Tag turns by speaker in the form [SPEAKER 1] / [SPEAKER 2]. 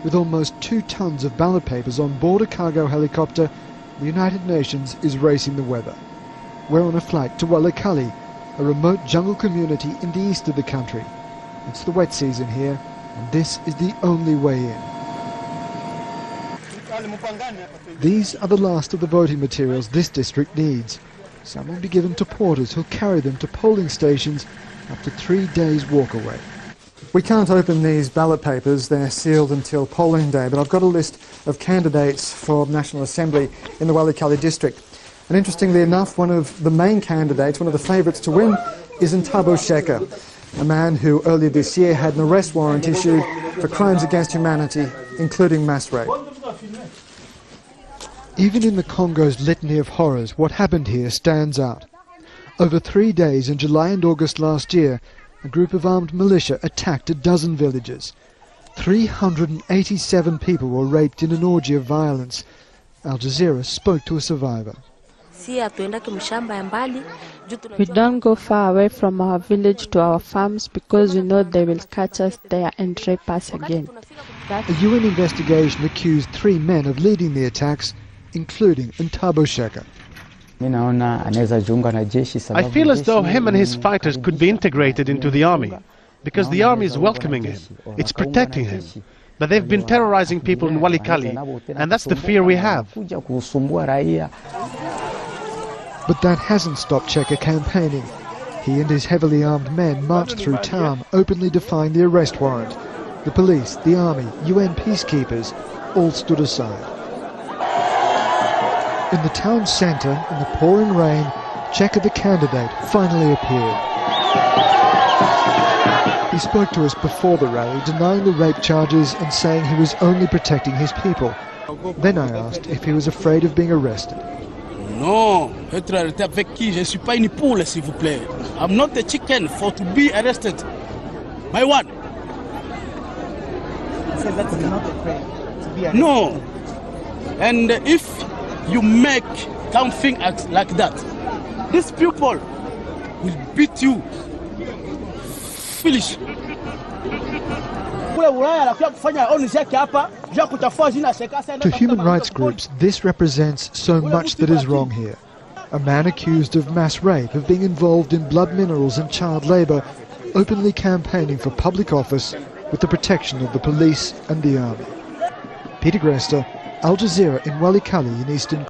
[SPEAKER 1] With almost 2 tons of ballot papers on board a cargo helicopter, the United Nations is racing the weather. We're on a flight to Walikali, a remote jungle community in the east of the country. It's the wet season here, and this is the only way in. These are the last of the voting materials this district needs. Some will be given to porters who'll carry them to polling stations after 3 days walk away. We can't open these ballot papers, they're sealed until polling day, but I've got a list of candidates for National Assembly in the Walikali district. And interestingly enough, one of the main candidates, one of the favourites to win, is Ntabo Sheka, a man who earlier this year had an arrest warrant issued for crimes against humanity, including mass rape. Even in the Congo's litany of horrors, what happened here stands out. Over 3 days in July and August last year, a group of armed militia attacked a dozen villages. 387 people were raped in an orgy of violence. Al Jazeera spoke to a survivor.
[SPEAKER 2] We don't go far away from our village to our farms because we know they will catch us there and rape us again.
[SPEAKER 1] A UN investigation accused 3 men of leading the attacks, including Ntabo Sheka.
[SPEAKER 3] I feel as though him and his fighters could be integrated into the army, because the army is welcoming him, it's protecting him. But they've been terrorizing people in Walikali, and that's the fear we have.
[SPEAKER 1] But that hasn't stopped Sheka campaigning. He and his heavily armed men marched through town, openly defying the arrest warrant. The police, the army, UN peacekeepers all stood aside. In the town centre, in the pouring rain, Sheka the candidate finally appeared. He spoke to us before the rally, denying the rape charges and saying he was only protecting his people. Then I asked if he was afraid of being arrested.
[SPEAKER 4] No, être arrêté avec qui? Je suis pas une poule, s'il vous plaît. I'm not a chicken for to be arrested. My one.
[SPEAKER 5] He says that he's not afraid to be arrested.
[SPEAKER 4] No. And if you make something like that, these people will beat you. Finish.
[SPEAKER 1] To human rights groups, this represents so much that is wrong here. A man accused of mass rape, of being involved in blood minerals and child labour, openly campaigning for public office with the protection of the police and the army. Peter Grester, Al Jazeera in Walikali in eastern